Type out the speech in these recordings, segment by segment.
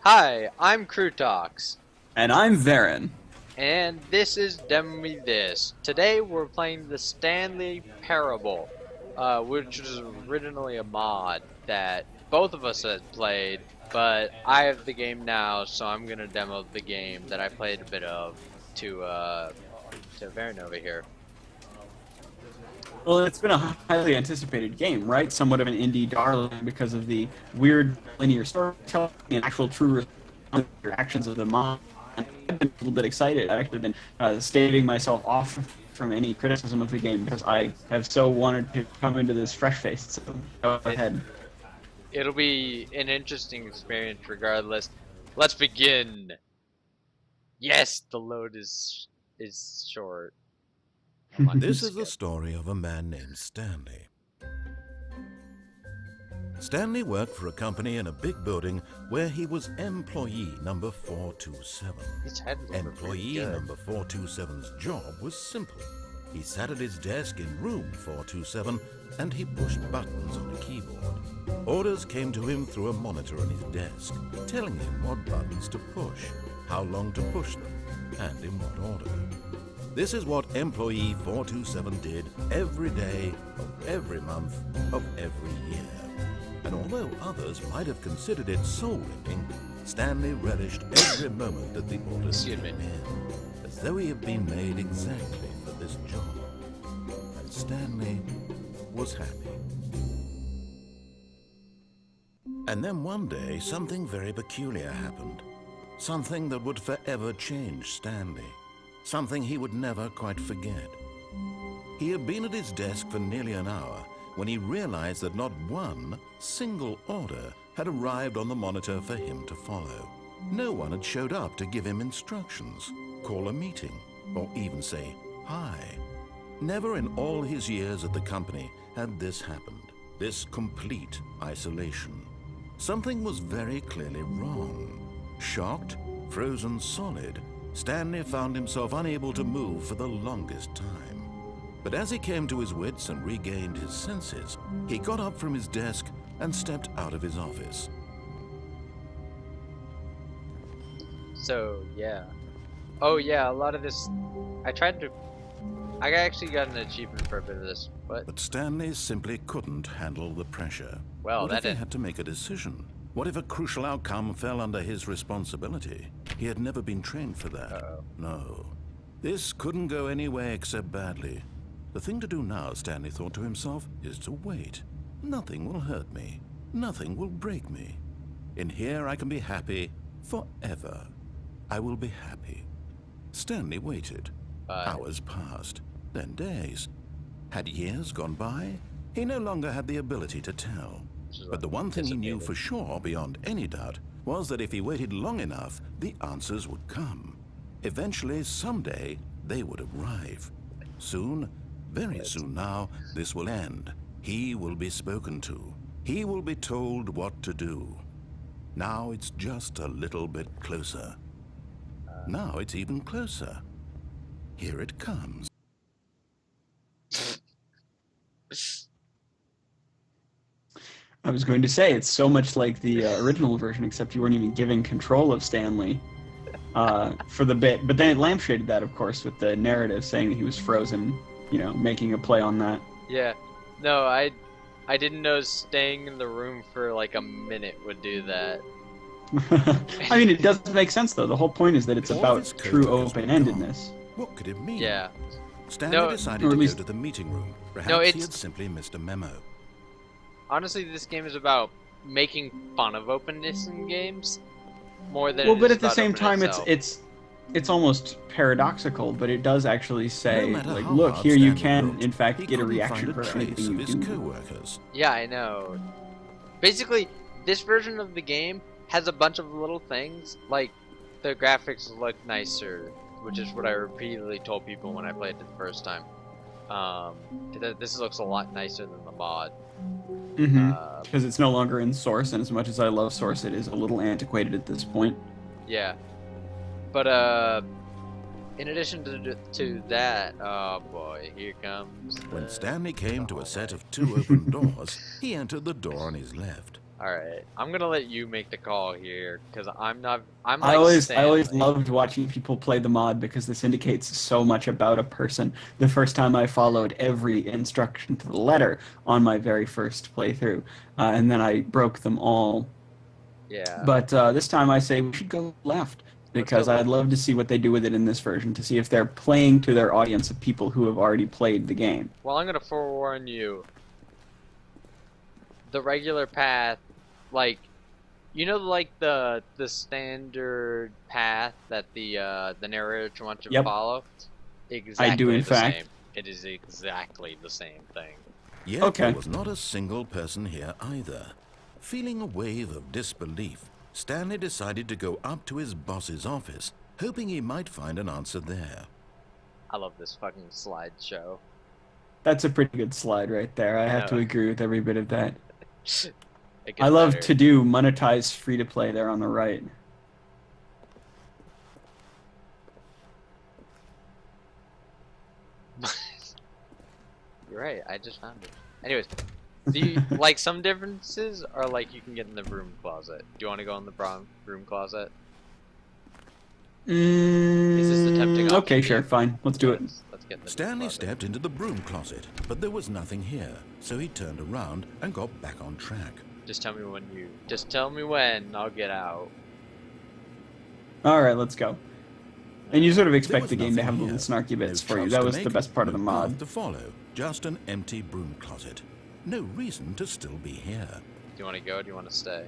Hi, I'm Krootox, And I'm Varen. and this is Dem Me This. Today we're playing the Stanley Parable, which was originally a mod that both of us had played, but I have the game now, so I'm gonna demo the game that I played a bit of to Varynova here. Well, it's been a highly anticipated game, right? Somewhat of an indie darling because of the weird linear storytelling and actual true reactions of the mod. I've been a little bit excited. I've actually been staving myself off from any criticism of the game because I have so wanted to come into this fresh face. So go It, ahead. it'll be an interesting experience regardless. Let's begin. Yes, the load is short. Come on, This is the skip. story of a man named Stanley. Stanley worked for a company in a big building where he was employee number 427. His head was Employee number 427's job was simple. He sat at his desk in room 427 and he pushed buttons on a keyboard. Orders came to him through a monitor on his desk, telling him what buttons to push, how long to push them, and in what order. This is what employee 427 did every day of every month of every year. And although others might have considered it soul-rending, Stanley relished every moment that the orders came in, as though he had been made exactly for this job. And Stanley was happy. And then one day, something very peculiar happened. Something that would forever change Stanley. Something he would never quite forget. He had been at his desk for nearly an hour when he realized that not one single order had arrived on the monitor for him to follow. No one had showed up to give him instructions, call a meeting, or even say hi. Never in all his years at the company had this happened, this complete isolation. Something was very clearly wrong. Shocked, frozen solid, Stanley found himself unable to move for the longest time. But as he came to his wits and regained his senses, he got up from his desk and stepped out of his office. So, yeah. Oh, yeah, a lot of this... I actually got an achievement for a bit of this, But Stanley simply couldn't handle the pressure. Well, What that if he didn't... had to make a decision? What if a crucial outcome fell under his responsibility? He had never been trained for that. Uh-oh. No. This couldn't go any way except badly. The thing to do now, Stanley thought to himself, is to wait. Nothing will hurt me. Nothing will break me. In here I can be happy forever. I will be happy. Stanley waited. Hours passed, then days. Had years gone by? He no longer had the ability to tell. But the one thing he knew for sure, beyond any doubt, was that if he waited long enough, the answers would come. Eventually, someday, they would arrive. Soon, very soon now, this will end. He will be spoken to. He will be told what to do. Now it's just a little bit closer. Now it's even closer. Here it comes. I was going to say, it's so much like the original version, except you weren't even giving control of Stanley for the bit. But then it lampshaded that, of course, with the narrative saying that he was frozen, making a play on that. Yeah. No, I didn't know staying in the room for like a minute would do that. I mean, it does make sense, though. The whole point is that it's All about this true code was open-endedness. What could it mean? Yeah. Stanley No, decided or to at least- go to the meeting room. Perhaps No, he it's- had simply missed a memo. Honestly, this game is about making fun of openness in games more than Well, it but is at the about same open time, itself. it's almost paradoxical, but it does actually say, No matter like, how look, hard here you Stanley can, looked, in fact, he get a couldn't reaction find for a trace anything of you his do. co-workers. Yeah, I know. Basically, this version of the game has a bunch of little things, like the graphics look nicer, which is what I repeatedly told people when I played it the first time. This looks a lot nicer than the mod. Because it's no longer in Source, and as much as I love Source, it is a little antiquated at this point. Yeah. But, in addition to that, oh boy, here comes When Stanley came to a set of 2 open doors, he entered the door on his left. All right, I'm gonna let you make the call here because I'm not. I'm I like always Stanley. loved watching people play the mod because this indicates so much about a person. The first time I followed every instruction to the letter on my very first playthrough, and then I broke them all. Yeah, But this time I say we should go left let's go because I'd left. love to see what they do with it in this version to see if they're playing to their audience of people who have already played the game. Well, I'm gonna forewarn you. The regular path, like you know, like the standard path that the narrator wants to Yep, follow. I do Exactly in the fact. same. It is exactly the same thing. Yet there Okay. was not a single person here either. Feeling a wave of disbelief, Stanley decided to go up to his boss's office, hoping he might find an answer there. I love this fucking slideshow. That's a pretty good slide right there. I I have to know. agree with every bit of that. It I gets love better. to do monetize free to play there on the right. You're right. I just found it. Anyways, do you, like some differences are like you can get in the broom closet. Do you want to go in the broom closet? Is this the tempting option? Okay, to sure, you? fine. Let's do it. Let's get in the broom Stanley closet. stepped into the broom closet, but there was nothing here, so he turned around and got back on track. Just tell me when you. Just tell me when. I'll get out. All right, let's go. And you sort of There expect was the game to have nothing little here. snarky bits No for you. choice That to was the make, best part of no the path mod. to follow, just an empty broom closet. No reason to still be here. Do you want to go? Or do you want to stay?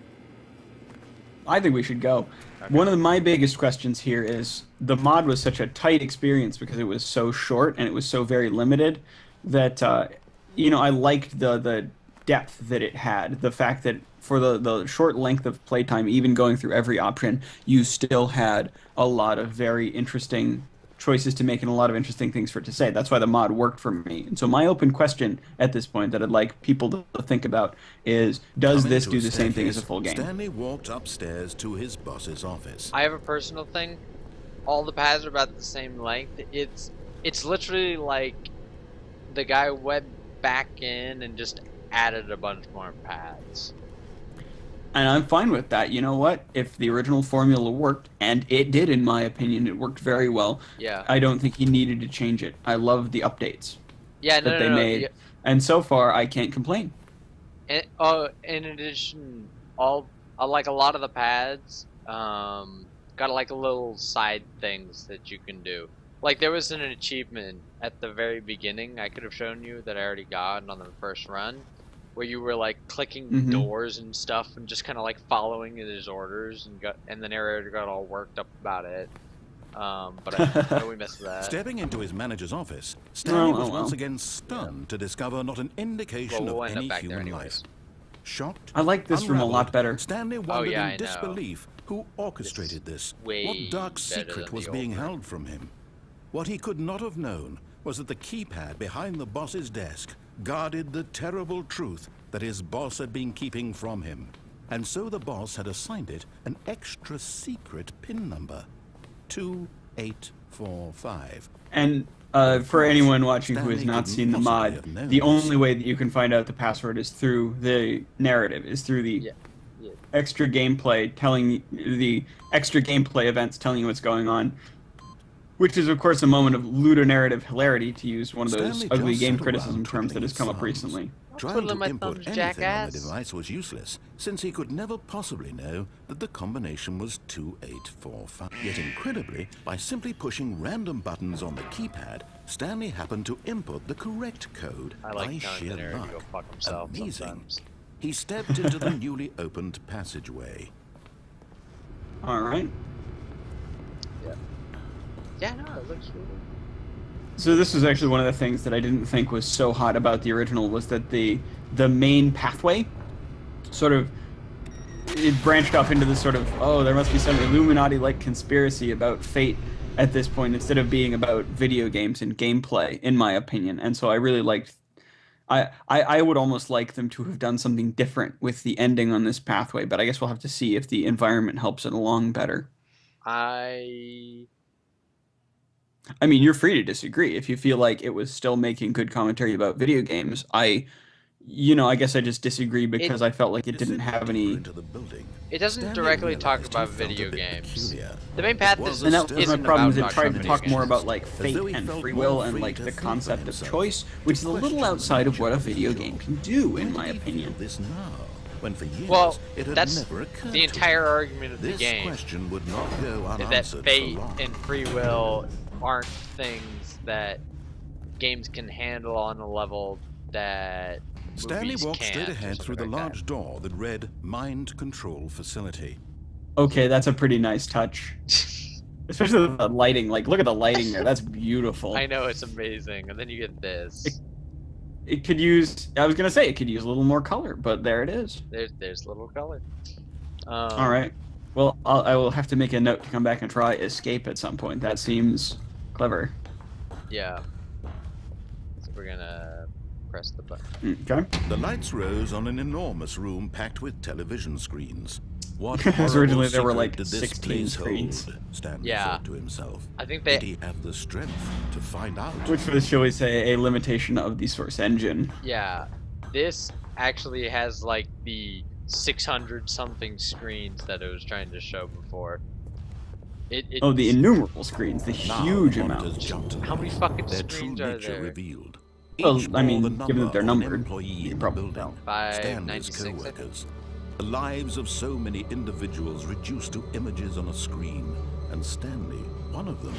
I think we should go. Okay. One of my biggest questions here is the mod was such a tight experience because it was so short and it was so very limited that I liked the depth that it had. The fact that for the short length of playtime, even going through every option, you still had a lot of very interesting choices to make and a lot of interesting things for it to say. That's why the mod worked for me. And so my open question at this point that I'd like people to think about is, does Coming this to do a the same thing as a staircase, full game? Stanley walked upstairs to his boss's office. I have a personal thing. All the paths are about the same length. It's literally like the guy went back in and just added a bunch more paths. And I'm fine with that. You know what? If the original formula worked, and it did in my opinion, it worked very well, Yeah. I don't think he needed to change it. I love the updates Yeah. No. that they No. made. Yeah. And so far, I can't complain. And, in addition, like a lot of the pads, got like little side things that you can do. Like there was an achievement at the very beginning I could have shown you that I already got on the first run, where you were like clicking Mhm. doors and stuff and just kind of like following his orders and the narrator got all worked up about it. But I know we missed that. Stepping into his manager's office, Stanley was well. once again stunned to discover not an indication Well, we'll of end up any back there human anyways. life. Shocked, I like this room a lot unraveled, better. Stanley wondered yeah, I in know. disbelief who orchestrated this. way What dark better secret than was the being old one. held from him? What he could not have known was that the keypad behind the boss's desk guarded the terrible truth that his boss had been keeping from him. And so the boss had assigned it an extra secret PIN number, 2845. And Of for course, anyone watching who Stanley has not couldn't seen the possibly mod, have known the this. only way that you can find out the password is through the narrative, is through the Yeah. Yeah. extra gameplay the extra gameplay events telling you what's going on, which is of course a moment of ludonarrative hilarity, to use one of those Stanley ugly just game sat criticism around terms that twiddling has come up his thumbs. recently. Trying twiddling to my input thumbs, anything on jackass. the device was useless, since he could never possibly know that the combination was 2845. Yet incredibly, by simply pushing random buttons on the keypad, Stanley happened to input the correct code I by like telling sheer the narrator to luck. go fuck himself Amazing. sometimes. He stepped into the newly opened passageway. All right. Yeah, no, it looks really. So this was actually one of the things that I didn't think was so hot about the original, was that the main pathway sort of, it branched off into this sort of, oh, there must be some Illuminati-like conspiracy about fate at this point, instead of being about video games and gameplay, in my opinion. And so I really liked, I would almost like them to have done something different with the ending on this pathway, but I guess we'll have to see if the environment helps it along better. I I mean, you're free to disagree. If you feel like it was still making good commentary about video games, I You know, I guess I just disagree because I felt like it didn't Descending have deeper any. into the building, It doesn't Stanley directly talk realized about he felt a video bit games. peculiar. The main It path was is, a And that was my isn't problem, is about it talking tried about to video talk more games. about like As fate though he and felt free more will and free like to the think for concept of himself, choice, to which is a little question the outside of nature what a of video his game job. can do, Why in did my he feel opinion. this now, when for years Well, it had that's never occurred the to entire him? argument of the This game, question would not go is that unanswered fate for long. and free will aren't things that games can handle on a level that Stanley movies walked straight can't, or ahead through the something like large door that read Mind Control Facility. Okay, that's a pretty nice touch. Especially the lighting. Like, look at the lighting there. That's beautiful. I know, it's amazing. And then you get this. It could use. I was gonna say it could use a little more color, but there it is. There's little color. All right. Well, I will have to make a note to come back and try escape at some point. That seems clever. Yeah. So we're gonna press the button. Okay. The lights rose on an enormous room packed with television screens. What Because horrible originally there were, secret like, did this 16 place screens. hold? Stanley Yeah. thought to himself. I think Did they, he have the strength to find out? Which was, shall we say, a limitation of the Source engine. yeah. This actually has like the 600 something screens that it was trying to show before. Oh, the innumerable screens, the Now huge the amount. monitors jumped to How many life. fucking Their screens true are nature there? revealed. Well, Each I mean, bore the given that they're number of an numbered, employee you in the probably building. don't. By Stanley's 96, I think. co-workers. The lives of so many individuals reduced to images on a screen, and Stanley, one of them,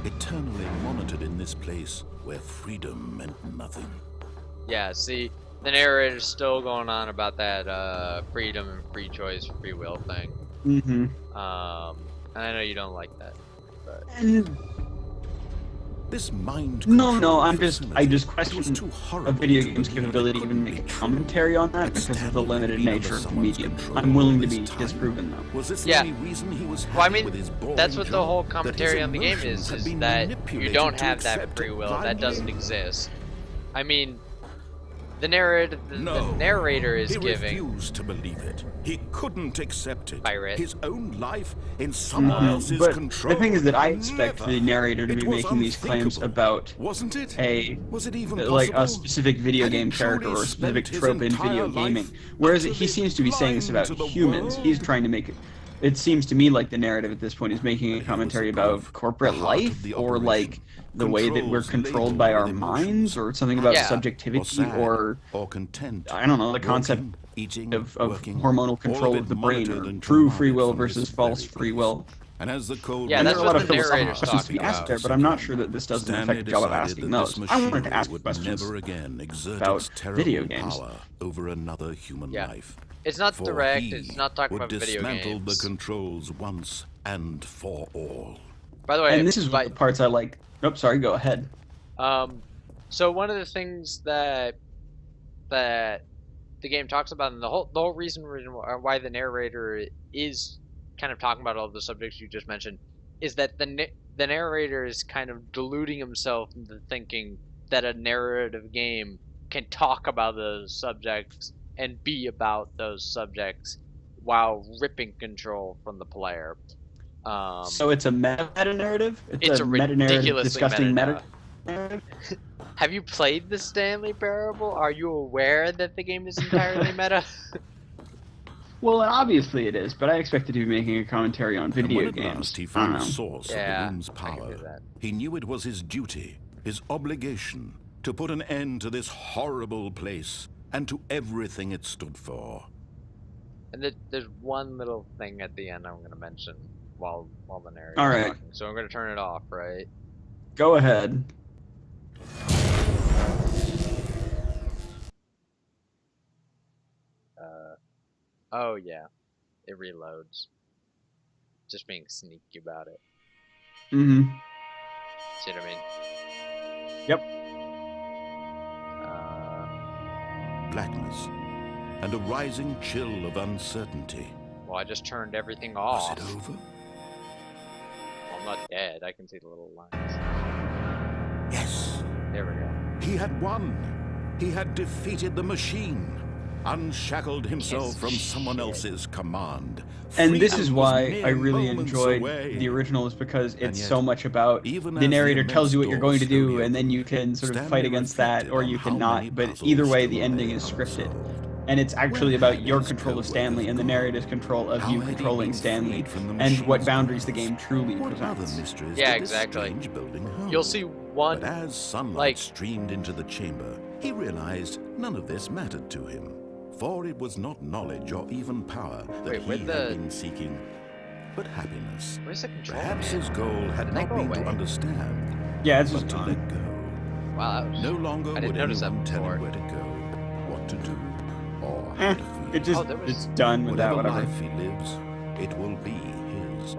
eternally monitored in this place where freedom meant nothing. Yeah, see, the narrator's still going on about that freedom and free choice, free will thing. Mm-hmm. And I know you don't like that, but And This mind no, control I facility just was question too a horrible video to game's believe it capability to couldn't even make be a true. commentary on that That because of the Stanley had limited been under nature of the someone's medium. control I'm willing all to this be time. disproven though. Was this Yeah. the only reason he was well, I happy mean, with his boring that's what the job? whole That his commentary on the game emotions had is been that you manipulated don't to have that accept free it will. That blindly? doesn't exist. I mean, the No, narrator is he giving. refused to believe it. He couldn't accept it. Pirate. His own life in someone else's But control. the thing is that I expect Never. the narrator to It be was making these claims unthinkable. about Wasn't it? a Was it even like possible? a specific video Had he game character truly or a specific spent his trope in video entire gaming, life whereas utterly he seems to be saying this about blind to the humans. world? He's trying to make it. It seems to me like the narrative at this point is making a But he commentary was about above corporate the heart of life the or operation. like the way that we're Controls controlled labeled by our with minds emotions. or something about Yeah. subjectivity sad, or content. I don't know, the concept Walking, eating, of working, hormonal all control it of the brain monitored or and true free commanded will from this versus false very free place. will. And as the cold Yeah, And that's there are a what lot of the philosophical narrator's questions to be talking asked about. there, but I'm not sure that this does an Stanley effective job of decided asking that those. this I wanted to machinery ask would questions never again exert about its terrible video games. power over another human Yeah. life. It's not For direct. he It's not talking would about video dismantle games. the controls once and for all. By the way, And this is one of the parts I like. Nope, sorry, go ahead. So one of the things that the game talks about, and the whole reason why the narrator is kind of talking about all the subjects you just mentioned, is that the narrator is kind of deluding himself into thinking that a narrative game can talk about those subjects and be about those subjects while ripping control from the player. So it's a meta narrative. It's a meta narrative, ridiculously disgusting meta narrative. Have you played the Stanley Parable? Are you aware that the game is entirely meta? Well, obviously it is, but I expected to be making a commentary on And video when at games. last he I don't found the know. source Yeah, of the room's I can power, do that. he knew it was his duty, his obligation, to put an end to this horrible place and to everything it stood for. And there's one little thing at the end I'm going to mention while the narrator's All right. talking. So I'm going to turn it off, right? Go ahead. Oh yeah, it reloads. Just being sneaky about it. Mm-hmm. See what I mean? Yep. Blackness and a rising chill of uncertainty. Well, I just turned everything Was off. it over? Well, I'm not dead. I can see the little lines. Yes. There we go. He had won. He had defeated the machine. unshackled himself from someone else's command. And this is Freedom was why mere I really moments enjoyed away. the original, is because And it's yet, so much about even the as narrator immense tells you what you're going to doors do, slowly and then you opened, can sort of Stanley fight against that, reflected or on you how many cannot. But puzzles either way, still the ending is remained scripted. unsolved. And it's actually Where about had your his control of co-workers Stanley and the gone? narrator's control of How you had he controlling been Stanley, freed from the and what machine's boundaries the claws? game truly What other presents. mysteries Yeah, did this exactly. strange building hold? You'll see one, But as sunlight like- streamed into the chamber, he realized none of this mattered to him. For it was not knowledge or even power that Wait, he where'd had the- been seeking, but happiness. Where's the control? Perhaps man? his goal had Did that not go been away? to understand, Yeah, it's but just to gone. let go. Wow, that was... No longer I didn't would notice that anyone tell before. him where to go, what to do, or how Eh, to feel. it just, Oh, there was- it's done with that, Whatever whatever. life he lives, it will be his.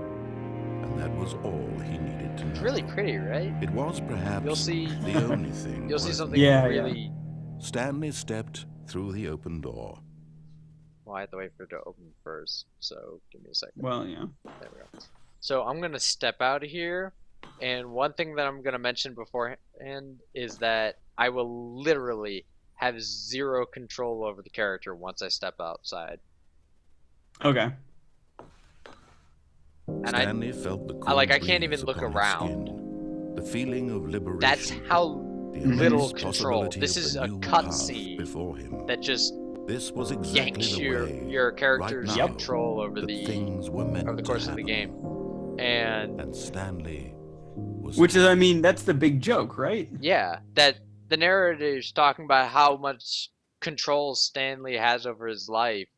And that was all he needed to know. It's really pretty, right? It was perhaps You'll see- the only thing. You'll see worth something Yeah, really... Stanley stepped through the open door. Well, I have to wait for it to open first, so give me a second. Well, yeah. There we go. So I'm gonna step out of here, and one thing that I'm gonna mention beforehand is that I will literally have zero control over the character once I step outside. Okay. And Stanley felt the I cool can't even breeze look upon his around. skin, the feeling of liberation. That's how the little immense control. possibility This of is the a new cutscene path before him. that just This was exactly yanks the way your character's right now, control over that the things were meant over the course to of the happen. game. And Stanley was Which is, I mean, that's the big joke, right? yeah, that the narrator's talking about how much control Stanley has over his life,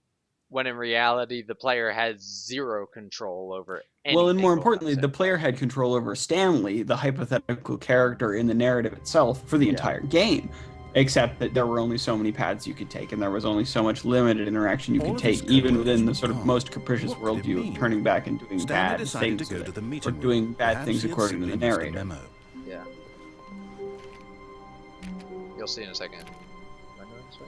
when in reality the player has zero control over anything. Well, and more going on importantly, the player had control over Stanley, the hypothetical character in the narrative itself, for the entire game. Except that there were only so many paths you could take, and there was only so much limited interaction you All could of take, his even co-workers within the were sort of gone. most capricious What did it worldview mean? of turning back and doing Stanley bad decided things, to go to the or meeting doing room. bad Perhaps things he had according to the simply missed a narrator. memo. Yeah. You'll see in a second. Am I going this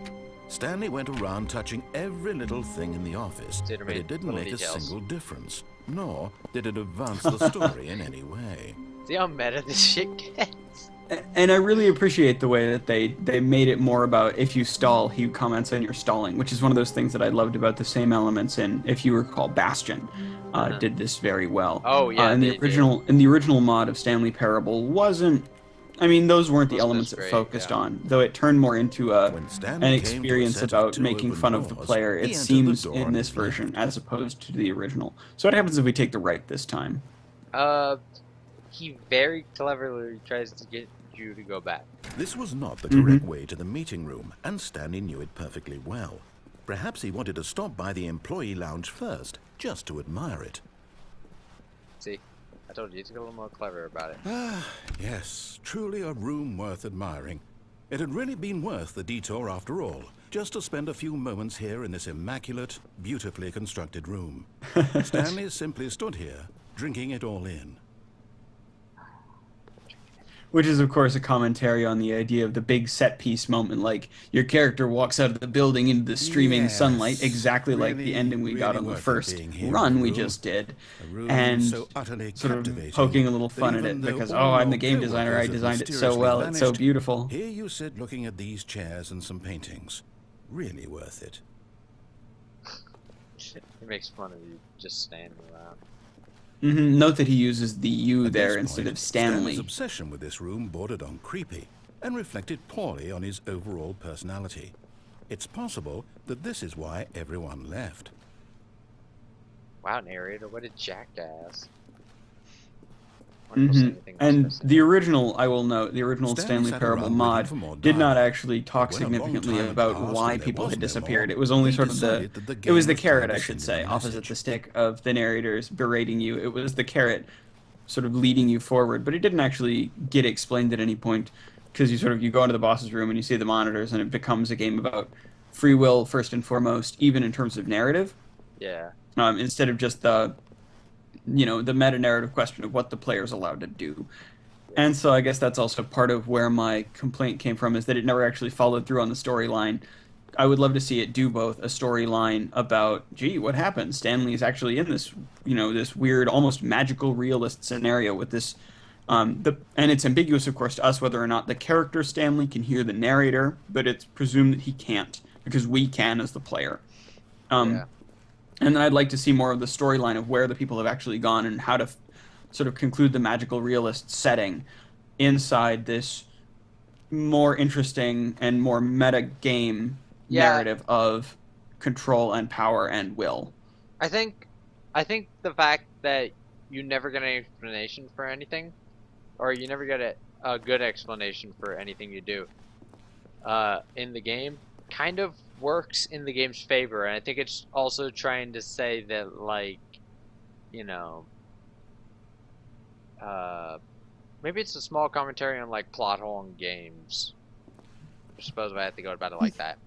way? Stanley went around touching every little thing in the office, Did it but make it didn't little make details. a single difference, nor did it advance the story in any way. See how meta this shit gets? And I really appreciate the way that they made it more about if you stall, he comments on your stalling, which is one of those things that I loved about the same elements in, if you recall, Bastion. Did this very well. Oh yeah, and they the original mod of Stanley Parable wasn't. I mean, those weren't the Wasn't elements as it great, focused yeah. on, though it turned more into an When Stanley came to a experience set of about two making open fun of the doors, player. he It entered the seems door in on this his left. version as opposed to the original. So what happens if we take the right this time? He very cleverly tries to get you to go back. This was not the correct way to the meeting room, and Stanley knew it perfectly well. Perhaps he wanted to stop by the employee lounge first, just to admire it. See, I told you to get a little more clever about it. Ah, yes, truly a room worth admiring. It had really been worth the detour after all, just to spend a few moments here in this immaculate, beautifully constructed room. Stanley simply stood here, drinking it all in. Which is, of course, a commentary on the idea of the big set piece moment, like your character walks out of the building into the streaming Yes, sunlight, exactly like the really, ending we got really on the worth it first being here, run we Drew. just did, A room and so utterly sort of captivating poking a little that fun at even it though because, all oh, I'm your the game designer, I co-workers had designed it so mysteriously well, it's so vanished, beautiful. Here you sit looking at these chairs and some paintings. Really worth it. He makes fun of you just standing around. Note that he uses the U At there this instead point, of Stanley. Stanley's obsession with this room bordered on creepy and reflected poorly on his overall personality. It's possible that this is why everyone left. Wow, narrator, what a jackass. Wonderful to see anything else And missing. the original, I will note, the original Stanley Stanley sat Parable around mod waiting for more did not dialogue. actually talk When a long significantly time had about passed why and there people was had no disappeared. more, It was only he sort of decided that the it was game the was carrot, trying I to should send say, him a opposite message. the stick of the narrators berating you. It was the carrot sort of leading you forward, but it didn't actually get explained at any point, because you go into the boss's room and you see the monitors, and it becomes a game about free will first and foremost, even in terms of narrative, Yeah. instead of just the meta narrative question of what the player's allowed to do. And so I guess that's also part of where my complaint came from, is that it never actually followed through on the storyline. I would love to see it do both a storyline about, gee, what happened? Stanley is actually in this, this weird, almost magical realist scenario with this And it's ambiguous, of course, to us whether or not the character Stanley can hear the narrator, but it's presumed that he can't because we can as the player. Yeah. And then I'd like to see more of the storyline of where the people have actually gone and how to sort of conclude the magical realist setting inside this more interesting and more meta game narrative of control and power and will. I think the fact that you never get an explanation for anything, or you never get a good explanation for anything you do in the game, kind of works in the game's favor. And I think it's also trying to say that, like, you know, maybe it's a small commentary on like plot hole in games. I suppose I have to go about it like that.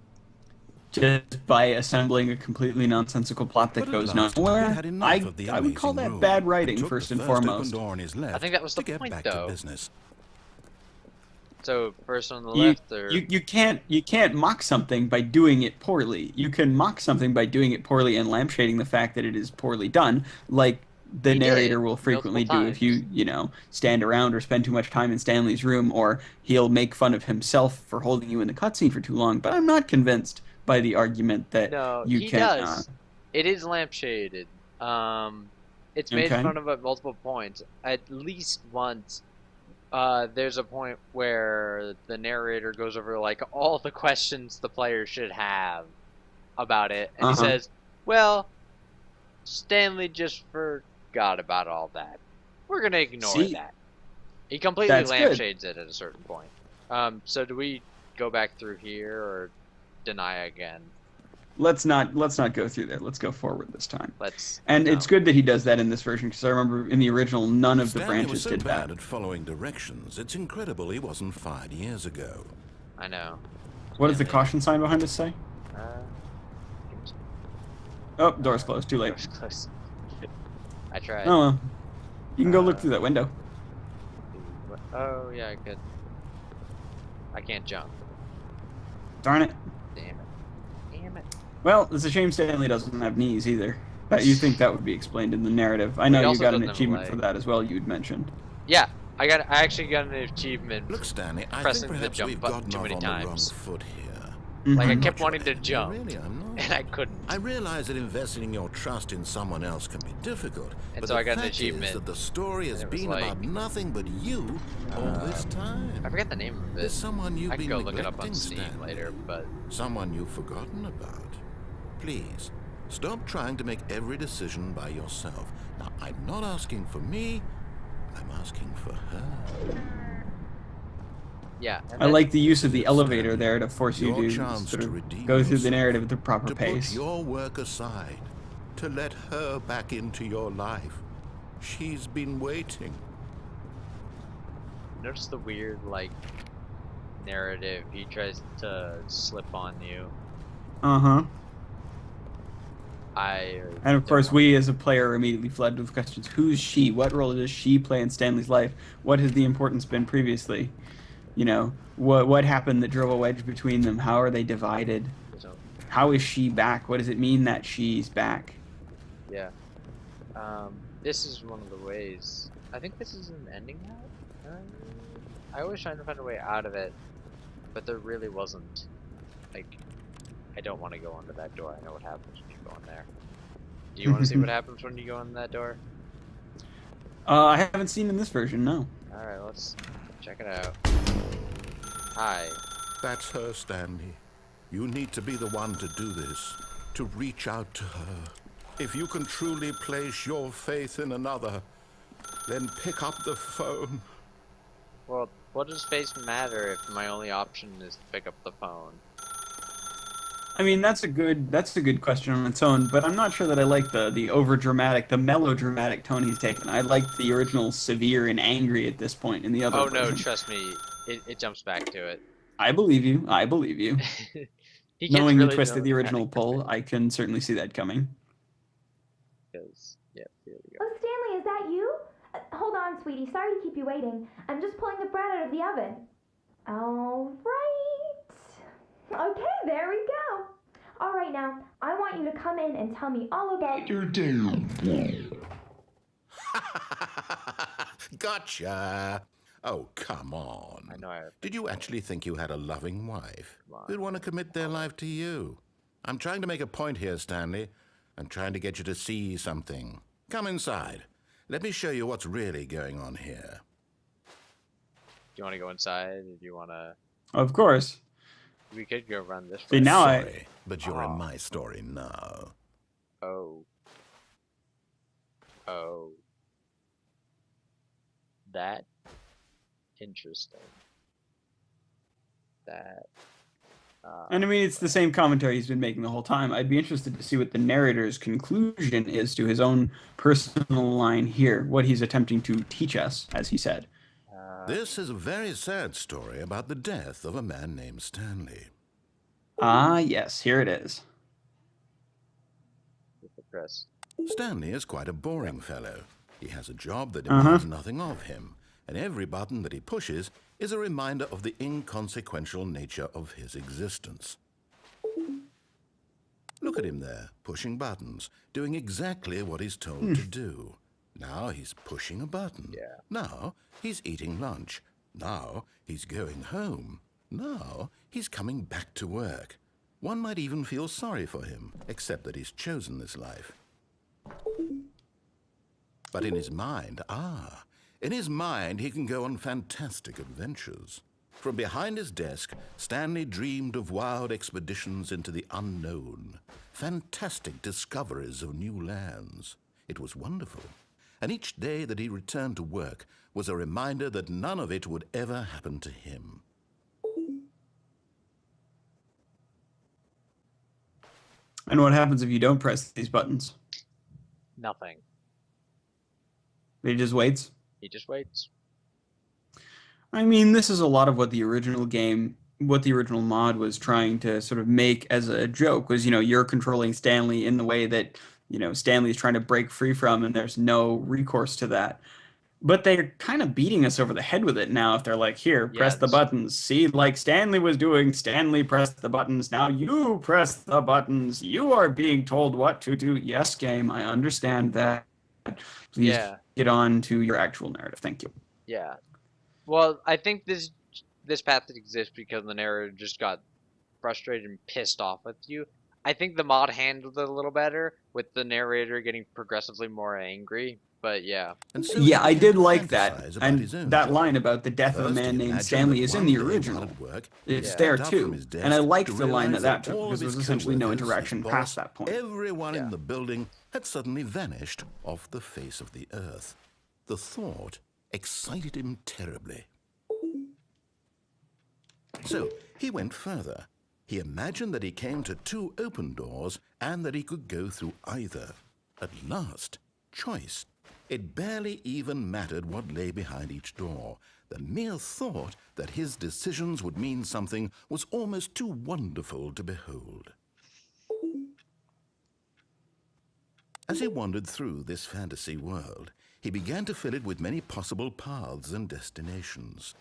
Just by assembling a completely nonsensical plot that goes nowhere, I would call that bad writing first and foremost. I think that was the point, though. So first on the left, or you can't mock something by doing it poorly. You can mock something by doing it poorly and lampshading the fact that it is poorly done, like the narrator will frequently do if you stand around or spend too much time in Stanley's room, or he'll make fun of himself for holding you in the cutscene for too long. But I'm not convinced by the argument that you can. Does. It is lampshaded. It's made fun of at multiple points. At least once, there's a point where the narrator goes over like all the questions the player should have about it, and he says, "Well, Stanley just forgot about all that. We're gonna ignore that." He completely lampshades it at a certain point. So do we go back through here or deny again? Let's not go through there. Let's go forward this time. And it's good that he does that in this version, because I remember in the original none of the branches did that. Stanley was so bad at following directions. It's incredible he wasn't fired years ago. I know. What does the caution sign behind us say? Oh, door's closed. Too late. Door's closed. I tried. Oh well. You can go look through that window. Oh yeah, I could. I can't jump. Darn it. Damn it. Damn it. Well, it's a shame Stanley doesn't have knees either. You think that would be explained in the narrative. I know you got an achievement for that as well, you'd mentioned. Yeah, I actually got an achievement. Look, Stanley, I pressing think the perhaps jump we've button gotten too many off on the wrong times. foot here. Like I kept wanting to jump, Really, I'm not. and I couldn't. I realize that investing your trust in someone else can be difficult, And but so the I got an fact achievement, is that the story has and it was been like, about nothing but you all this time. I forget the name of There's it. someone you've I can been go look it up on neglecting, Steam Stanley. later, but Someone you've forgotten about. Please, stop trying to make every decision by yourself. Now, I'm not asking for me, I'm asking for her. yeah. I like the use of the elevator there to force you Your to chance sort to of redeem go through the yourself, narrative at the proper to pace. put your work aside, to let her back into your life. She's been waiting. Notice the weird like narrative. He tries to slip on you. Uh-huh. And of course, don't- we as a player are immediately flooded with questions. Who's she? What role does she play in Stanley's life? What has the importance been previously? You know, what happened that drove a wedge between them? How are they divided? So, How is she back? What does it mean that she's back? yeah. This is one of the ways. I think this is an ending now. I always try to find a way out of it, but there really wasn't. Like, I don't want to go into that door. I know what happens when you go in there. Do you want to see what happens when you go in that door? I haven't seen in this version, no. Alright, let's check it out. Hi. That's her, Stanley. You need to be the one to do this, to reach out to her. If you can truly place your faith in another, then pick up the phone. Well, what does face matter if my only option is to pick up the phone? I mean, that's a good question on its own, but I'm not sure that I like the over-dramatic, the melodramatic tone he's taken. I like the original severe and angry at this point in the other version. No, trust me, it jumps back to it. I believe you. I believe you. He gets Knowing really the twist of the original melodramatic. pull, I can certainly see that coming. Yeah, here we go. Oh, Stanley, is that you? Hold on, sweetie. Sorry to keep you waiting. I'm just pulling the bread out of the oven. All right. Okay, there we go. All right, now, I want you to come in and tell me all about your day. Gotcha! Oh, come on. I know I have. Did you actually think you had a loving wife Come on. who'd want to commit their life to you? I'm trying to make a point here, Stanley. I'm trying to get you to see something. Come inside. Let me show you what's really going on here. Do you want to go inside? Or do you want to? Of course. We could go run this See, way. now Sorry, but you're in Oh. my story now. Oh. Oh. That. Interesting. That. And I mean, it's the same commentary he's been making the whole time. I'd be interested to see what the narrator's conclusion is to his own personal line here, what he's attempting to teach us, as he said. This is a very sad story about the death of a man named Stanley. Ah, yes, here it is. With the press. Stanley is quite a boring fellow. He has a job that demands nothing of him, and every button that he pushes is a reminder of the inconsequential nature of his existence. Look at him there, pushing buttons, doing exactly what he's told to do. Now he's pushing a button. Yeah. Now he's eating lunch. Now he's going home. Now he's coming back to work. One might even feel sorry for him, except that he's chosen this life. But in his mind, in his mind he can go on fantastic adventures. From behind his desk, Stanley dreamed of wild expeditions into the unknown, fantastic discoveries of new lands. It was wonderful. And each day that he returned to work was a reminder that none of it would ever happen to him. And what happens if you don't press these buttons? Nothing. He just waits? He just waits. I mean, this is a lot of what the original game, what the original mod was trying to sort of make as a joke was, you're controlling Stanley in the way that, Stanley's trying to break free from, and there's no recourse to that. But they're kind of beating us over the head with it now if they're like, here, press the buttons. See, like Stanley was doing, Stanley pressed the buttons. Now you press the buttons. You are being told what to do. Yes, game, I understand that. Please get on to your actual narrative. Thank you. Yeah. Well, I think this path exists because the narrator just got frustrated and pissed off with you. I think the mod handled it a little better with the narrator getting progressively more angry. But yeah. And so yeah, I did to like that. fantasize about And his own that job. line about the death of a First, man he named imagined Stanley that is in one the day while original. at work, It's Yeah. there got up too. from his desk And I liked to the line realize that took all because of there was his essentially no coworkers, interaction his past boss, that point. Everyone Yeah. in the building had suddenly vanished off the face of the earth. The thought excited him terribly. So he went further. He imagined that he came to two open doors and that he could go through either. At last, choice. It barely even mattered what lay behind each door. The mere thought that his decisions would mean something was almost too wonderful to behold. As he wandered through this fantasy world, he began to fill it with many possible paths and destinations.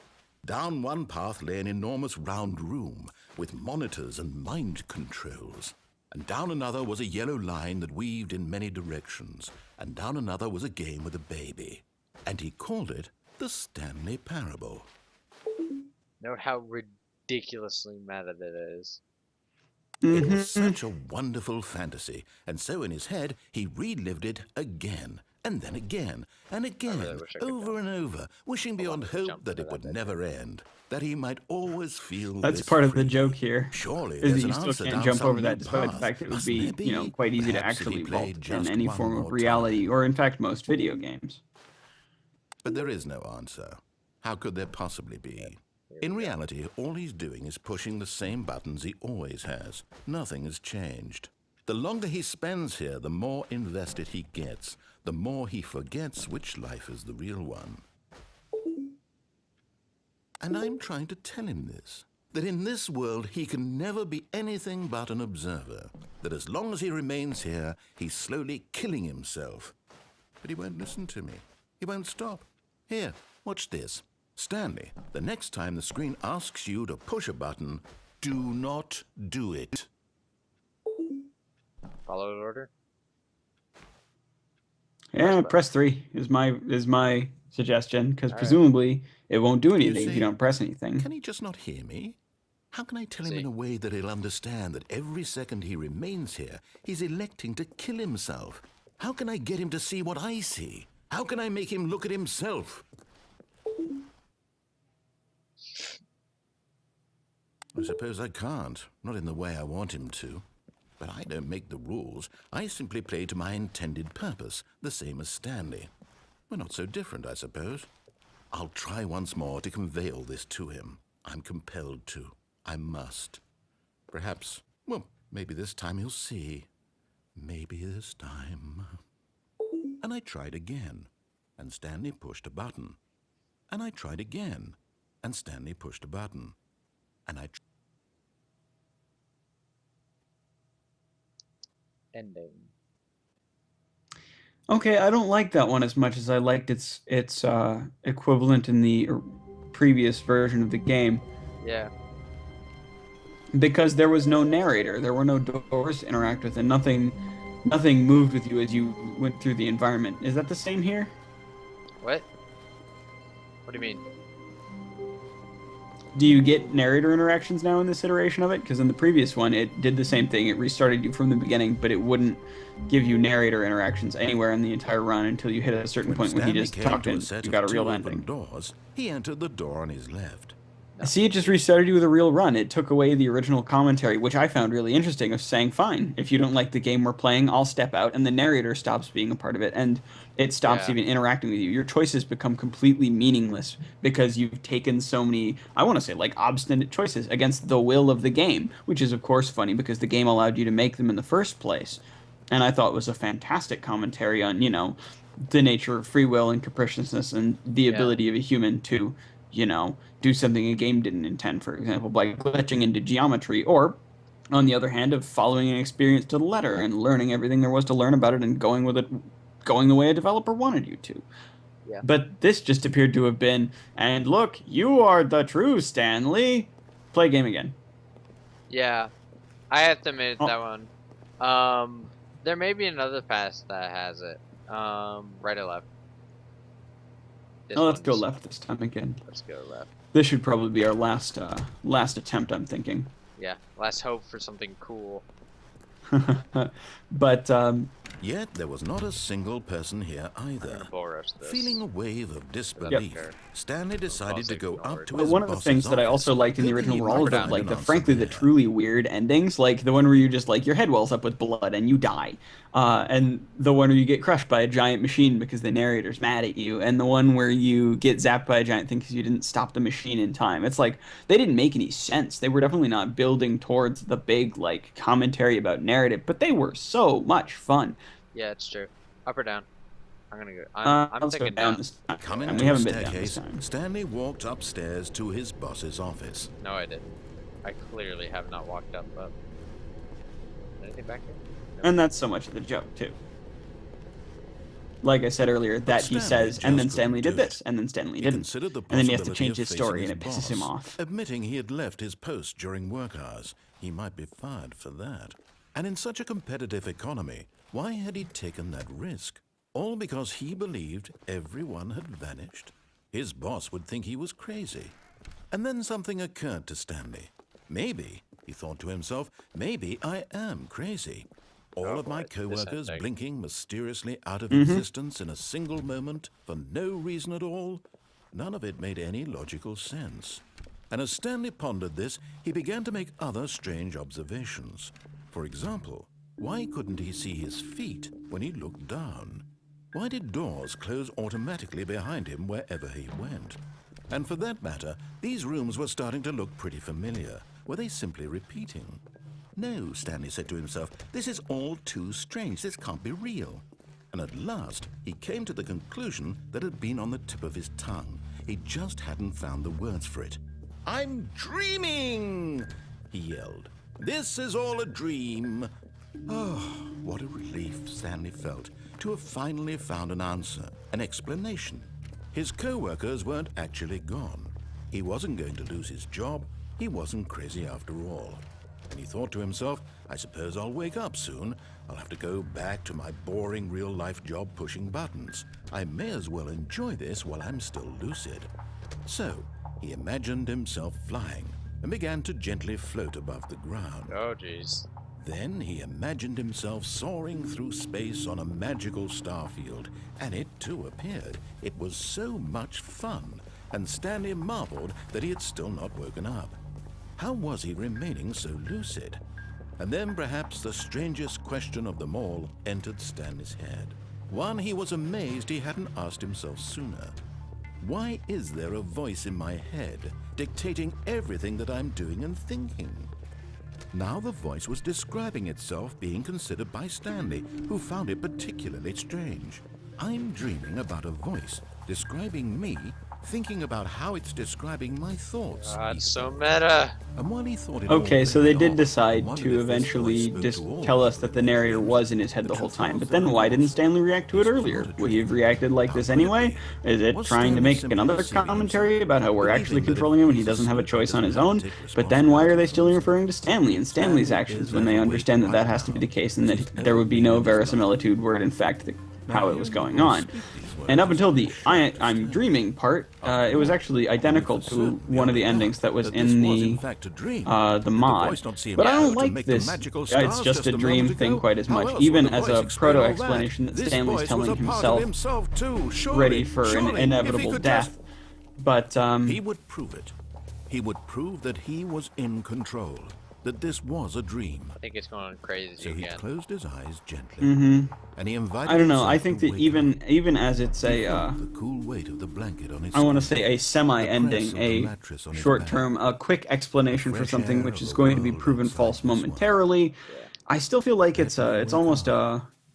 Down one path lay an enormous round room with monitors and mind controls. And down another was a yellow line that weaved in many directions. And down another was a game with a baby. And he called it the Stanley Parable. Note how ridiculously meta that is. It was such a wonderful fantasy, and so in his head he relived it again, and then again, and again, wish I could over and over, wishing beyond let's jump hope that to it that would bit. never end, that he might always feel That's this part of the free. joke here. Surely Is there's that an you still answer can't down jump some over new that despite the path. fact that it would Must be, there be? quite easy to Perhaps if he actually played vault in just any one form more of reality, time. or in fact most video games. But there is no answer. How could there possibly be? In reality, all he's doing is pushing the same buttons he always has. Nothing has changed. The longer he spends here, the more invested he gets, the more he forgets which life is the real one. And I'm trying to tell him this, that in this world he can never be anything but an observer, that as long as he remains here, he's slowly killing himself. But he won't listen to me. He won't stop. Here, watch this. Stanley, the next time the screen asks you to push a button, do not do it. Follow the order. Yeah, press 3 is my suggestion, because All right. presumably it won't do You anything if see, you don't press anything. can he just not hear me? How can I tell him in a way that he'll understand that every second he remains here, he's electing to kill himself? How can I get him to see what I see? How can I make him look at himself? I suppose I can't, not in the way I want him to. But I don't make the rules. I simply play to my intended purpose, the same as Stanley. We're not so different, I suppose. I'll try once more to convey all this to him. I'm compelled to. I must. Perhaps, well, maybe this time he'll see. Maybe this time. And I tried again, and Stanley pushed a button. And I tried again, and Stanley pushed a button. And I Ending. Okay, I don't like that one as much as I liked its equivalent in the previous version of the game, Yeah. because there was no narrator, there were no doors to interact with, and nothing moved with you as you went through the environment. Is that the same here? What? What do you mean? Do you get narrator interactions now in this iteration of it? Because in the previous one, it did the same thing. It restarted you from the beginning, but it wouldn't give you narrator interactions anywhere in the entire run until you hit a certain point when he just talked and you got a real ending. doors, he entered the door on his left. See, it just restarted you with a real run. It took away the original commentary, which I found really interesting, of saying, fine, if you don't like the game we're playing, I'll step out, and the narrator stops being a part of it, and it stops even interacting with you. Your choices become completely meaningless because you've taken so many, I want to say, like, obstinate choices against the will of the game, which is, of course, funny because the game allowed you to make them in the first place. And I thought it was a fantastic commentary on, the nature of free will and capriciousness and the ability of a human to, do something a game didn't intend, for example, by glitching into geometry, or, on the other hand, of following an experience to the letter and learning everything there was to learn about it and going with it, going the way a developer wanted you to. Yeah. But this just appeared to have been, and look, you are the true Stanley. Play game again. Yeah. I have to admit that one. There may be another pass that has it. Right or left? Let's go left this time again. Let's go left. This should probably be our last attempt, I'm thinking. Yeah, last hope for something cool. But Yet there was not a single person here either. Feeling a wave of disbelief, Stanley decided to go up to his one of the things that I also liked in the original were all of the frankly the truly truly weird endings, like the one where you just like your head wells up with blood and you die, and the one where you get crushed by a giant machine because the narrator's mad at you, and the one where you get zapped by a giant thing because you didn't stop the machine in time. It's like they didn't make any sense. They were definitely not building towards the big like commentary about narrative, but they were so much fun. Yeah, it's true. Up or down? I'm gonna go. I'm Let's go thinking down down. this time. Coming And to we the haven't been down this staircase, time. Stanley walked upstairs to his boss's office. No, I didn't. I clearly have not walked up. Anything back here? No. And that's so much of the joke too. Like I said earlier, that he Stanley says, and then just Stanley couldn't did do this, it. and then Stanley He didn't. considered the And then he has to possibility change of his facing story, his and it pisses him boss. off. Admitting he had left his post during work hours, he might be fired for that. And in such a competitive economy, why had he taken that risk? All because he believed everyone had vanished? His boss would think he was crazy. And then something occurred to Stanley. Maybe, he thought to himself, maybe I am crazy. All of my co-workers blinking mysteriously out of existence in a single moment for no reason at all? None of it made any logical sense. And as Stanley pondered this, he began to make other strange observations. For example, why couldn't he see his feet when he looked down? Why did doors close automatically behind him wherever he went? And for that matter, these rooms were starting to look pretty familiar. Were they simply repeating? No, Stanley said to himself, this is all too strange. This can't be real. And at last, he came to the conclusion that had been on the tip of his tongue. He just hadn't found the words for it. I'm dreaming, he yelled. This is all a dream. Oh, what a relief Stanley felt to have finally found an answer, an explanation. His co-workers weren't actually gone. He wasn't going to lose his job. He wasn't crazy after all. And he thought to himself, I suppose I'll wake up soon. I'll have to go back to my boring real-life job pushing buttons. I may as well enjoy this while I'm still lucid. So, he imagined himself flying and began to gently float above the ground. Oh, jeez. Then he imagined himself soaring through space on a magical starfield, and it too appeared. It was so much fun, and Stanley marveled that he had still not woken up. How was he remaining so lucid? And then perhaps the strangest question of them all entered Stanley's head. One he was amazed he hadn't asked himself sooner. Why is there a voice in my head dictating everything that I'm doing and thinking? Now the voice was describing itself being considered by Stanley, who found it particularly strange. I'm dreaming about a voice describing me, thinking about how it's describing my thoughts. It's so meta. And while he thought it Okay, all so they very did odd, decide wondered to if this eventually voice just spoke to all tell of us that the them. narrator was in his head the whole time. But then why didn't Stanley react to it earlier? Would he have reacted like this anyway? Is it trying to make another commentary about how we're actually controlling him and he doesn't have a choice on his own? But then why are they still referring to Stanley and Stanley's actions when they understand that that has to be the case and that there would be no verisimilitude were it in fact how it was going on? And up until the I'm dreaming part, it was actually identical to one of the endings that was in the mod. But I don't like this. It's just a dream thing quite as much, even as a proto-explanation that Stanley's telling himself ready for an inevitable death. But he would prove it. He would prove that he was in control, that this was a dream. I think it's going crazy So he again. closed his eyes gently, and he invited I don't know. himself I think to that wake even as it's up. He a felt the cool weight of the blanket on his I want to skin, say a semi-ending, the press of the a mattress on his short-term, back, a quick explanation for fresh something air which of is the going to be world proven outside false his swamp. momentarily. I still feel like it's almost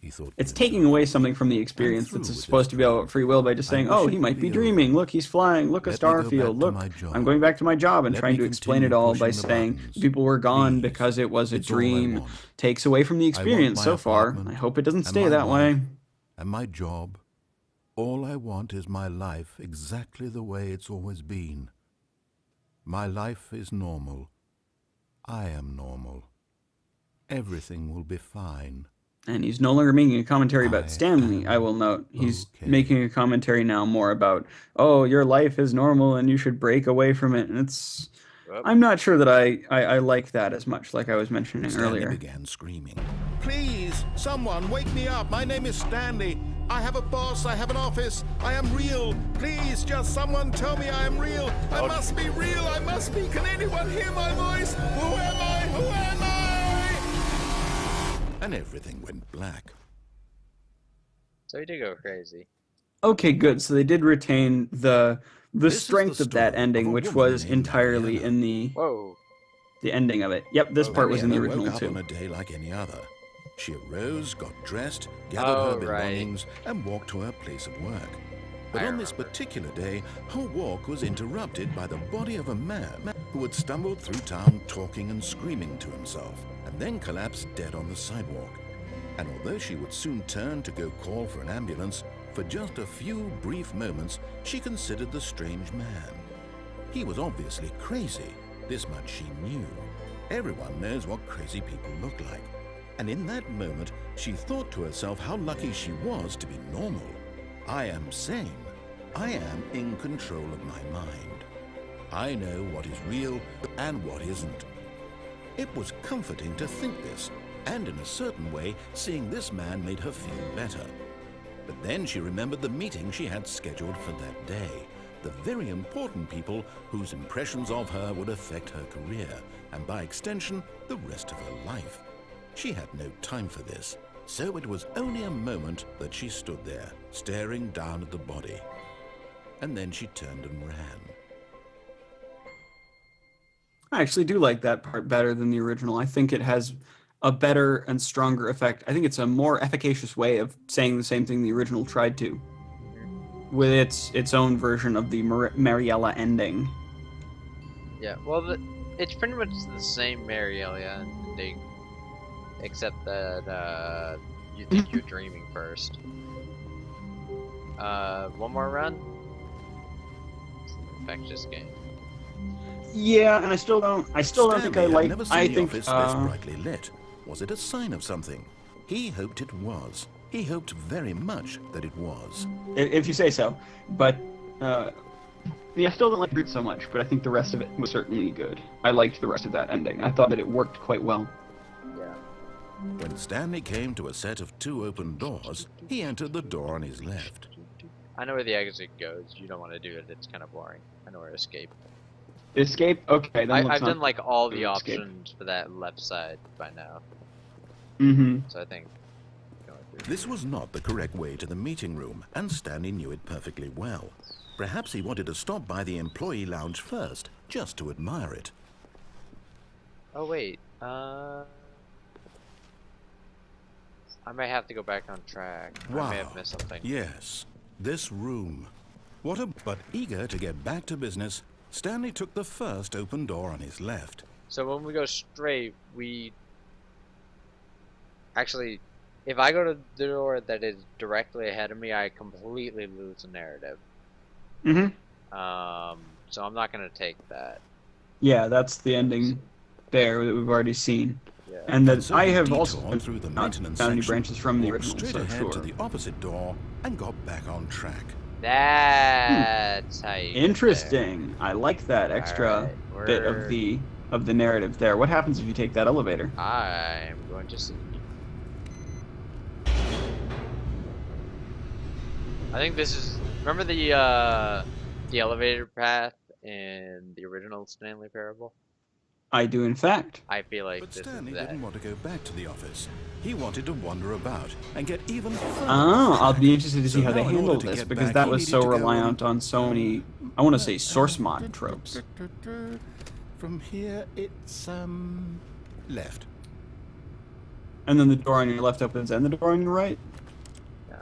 He thought it's bitterly. taking away something from the experience that's supposed to be about free will by just saying, oh, he might be dreaming, look, he's flying, look, a Let me go back starfield, to look, my job. I'm going back to my job, and Let trying me to explain it continue all by pushing the saying buttons. people were gone Please. because it was a It's all I dream, want. takes away from the experience my so far. apartment I hope it doesn't and stay my that way. wife and my job. All I want is my life exactly the way it's always been. My life is normal. I am normal. Everything will be fine. And he's no longer making a commentary about I Stanley, am I will note. He's okay. making a commentary now more about, oh, your life is normal and you should break away from it. And it's... Well, I'm not sure that I like that as much, like I was mentioning Stanley earlier. began screaming. Please, someone, wake me up. My name is Stanley. I have a boss. I have an office. I am real. Please, just someone tell me I am real. I must be real. I must be. Can anyone hear my voice? Who am I? Who am I? And everything went black. so he did go crazy. Okay, good. So they did retain the This is the strength of that story ending, of a which woman was named entirely Mariana. in the Whoa. ending of it. Yep, this part was in the Mariana original woke up on too. a day like any other. She arose, got dressed, gathered her right. belongings, and walked to her place of work. But I on this remember. particular day, her walk was interrupted by the body of a man who had stumbled through town talking and screaming to himself, and then collapsed dead on the sidewalk. And although she would soon turn to go call for an ambulance, for just a few brief moments she considered the strange man. He was obviously crazy. This much she knew. Everyone knows what crazy people look like. And in that moment, she thought to herself how lucky she was to be normal. I am sane. I am in control of my mind. I know what is real and what isn't. It was comforting to think this, and in a certain way, seeing this man made her feel better. But then she remembered the meeting she had scheduled for that day. The very important people whose impressions of her would affect her career, and by extension, the rest of her life. She had no time for this, so it was only a moment that she stood there, staring down at the body. And then she turned and ran. I actually do like that part better than the original. I think it has a better and stronger effect. I think it's a more efficacious way of saying the same thing the original tried to, with its own version of the Mariella ending. Yeah, well, it's pretty much the same Mariella ending, except that you think you're dreaming first. One more run? It's an infectious game. Yeah, and I still don't think I Stanley had like. never seen I the think office this brightly lit. Was it a sign of something? He hoped it was. He hoped very much that it was. If you say so. But, yeah, I still don't like it so much, but I think the rest of it was certainly good. I liked the rest of that ending. I thought that it worked quite well. Yeah. When Stanley came to a set of 2 open doors, he entered the door on his left. I know where the exit goes. You don't want to do it. It's kind of boring. I know where to escape. Escape? Okay, then I've let's not done like all the escape. options for that left side by now. Mm-hmm. So I think going through. This was not the correct way to the meeting room, and Stanley knew it perfectly well. Perhaps he wanted to stop by the employee lounge first, just to admire it. Oh wait. I may have to go back on track. Wow. I may have missed something. Yes, this room. But eager to get back to business, Stanley took the first open door on his left. So when we go straight, we actually, if I go to the door that is directly ahead of me, I completely lose the narrative. Mm-hmm. So I'm not gonna take that. Yeah, that's the ending there that we've already seen. Yeah. And that So I he have detoured also through the not maintenance found any section, branches from the walked original, straight so ahead sure. to the opposite door and got back on track. That's how you get Interesting. I like that extra Alright, bit of the narrative there. What happens if you take that elevator? there. I'm going to see. I think this is. Remember the elevator path in the original Stanley Parable? I do, in fact. I feel like But this Stanley is that. didn't want to go back to the office. He wanted to wander about and get even further. Oh, I'll be interested to So see how they now in order handle to this, get because back, that he was needed so to go reliant on so many, I want to say, source mod tropes. From here, it's left. And then the door on your left opens and the door on your right? Yeah.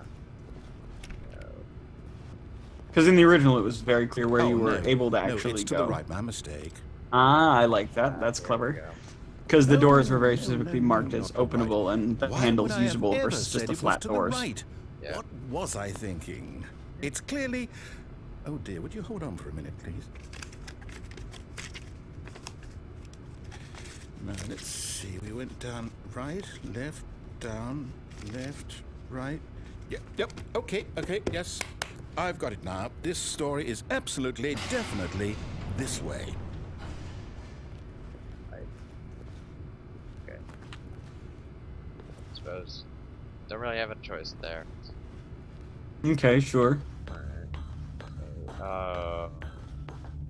Because in the original it was very clear where Oh, you were no. able to No, actually it's to go. the right, my mistake. Ah, I like that. That's There we clever. go. Because the No, doors were very no, specifically no, marked no, as not the right. openable and the Why handles would I have usable ever versus said just the it was flat to doors. right? Yeah. What was I thinking? It's clearly... Oh dear, would you hold on for a minute, please? Now, let's see. We went down right, left, down, left, right. Yep, okay, yes. I've got it now. This story is absolutely, definitely this way. Okay. Suppose. Don't really have a choice there. Okay, sure.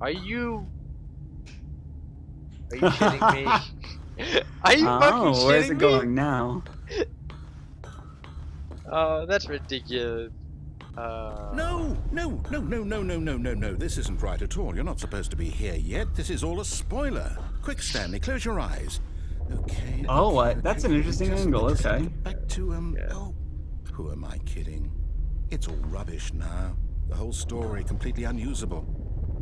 Are you kidding me? Are you fucking Oh, shitting where's it me? going now? Oh, that's ridiculous. No. This isn't right at all. You're not supposed to be here yet. This is all a spoiler. Quick, Stanley, close your eyes. Okay. Oh, okay, what? That's an interesting just angle, okay. Back to, Yeah. oh, who am I kidding? It's all rubbish now. The whole story completely unusable.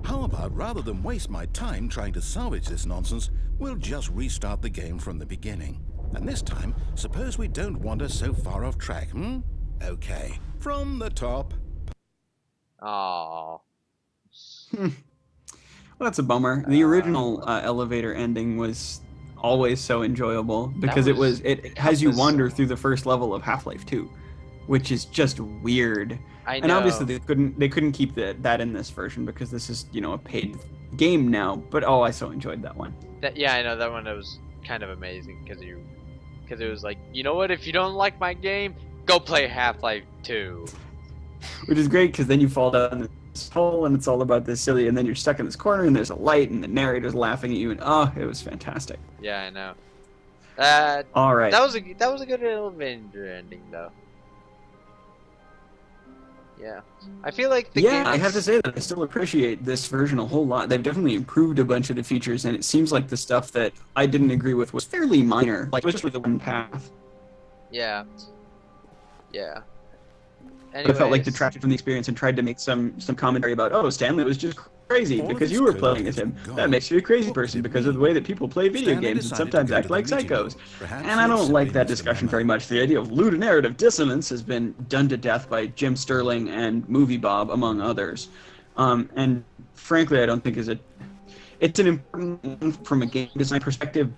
How about, rather than waste my time trying to salvage this nonsense, we'll just restart the game from the beginning. And this time, suppose we don't wander so far off track, Okay, from the top. Oh. Well, that's a bummer. The original elevator ending was always so enjoyable because it has you was- wander through the first level of Half-Life 2, which is just weird. I know. And obviously they couldn't keep that in this version because this is, a paid game now. But I so enjoyed that one. Yeah, I know that one. Was kind of amazing because it was like, you know what? If you don't like my game, go play Half-Life 2. Which is great because then you fall down this hole and it's all about this silly, and then you're stuck in this corner and there's a light and the narrator's laughing at you, and it was fantastic. Yeah, I know. All right. That was a good elevator ending though. Yeah, I feel like the game. I have to say that I still appreciate this version a whole lot. They've definitely improved a bunch of the features, and it seems like the stuff that I didn't agree with was fairly minor, like especially the one path. Yeah. But it felt like Anyways, detracted from the experience and tried to make some commentary about, Stanley was just crazy All of because his you were code playing as him. gone. That makes you a crazy What person did because of the we way that people play video Stanley games and decided sometimes to go act to the like meeting psychos. room. Perhaps And I it's don't like simply that missed a discussion memo. very much. The idea of ludonarrative dissonance has been done to death by Jim Sterling and Movie Bob, among others. And frankly, I don't think it's an important one from a game design perspective.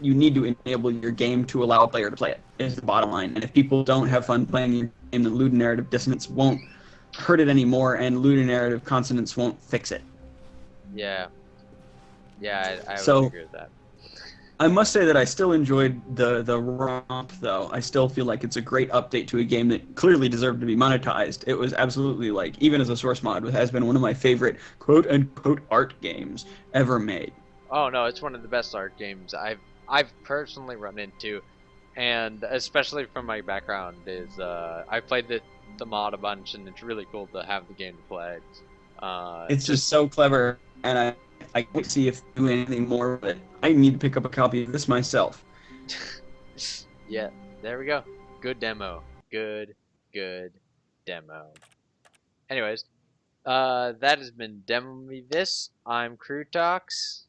you need to enable your game to allow a player to play it, is the bottom line. And if people don't have fun playing your game, then ludonarrative dissonance won't hurt it anymore, and ludonarrative consonance won't fix it. Yeah. Yeah, I would So- agree with that. I must say that I still enjoyed the romp, though. I still feel like it's a great update to a game that clearly deserved to be monetized. It was absolutely, like, even as a source mod, it has been one of my favorite quote-unquote art games ever made. Oh no, it's one of the best art games I've personally run into, and especially from my background is I played the mod a bunch, and it's really cool to have the game to play. It's just so clever, and I can't see if they do anything more, but I need to pick up a copy of this myself. Yeah, there we go. Good demo. Good demo. Anyways, that has been Demo Me This. I'm Krootox.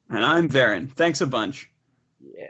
And I'm Varyn. Thanks a bunch. Yeah.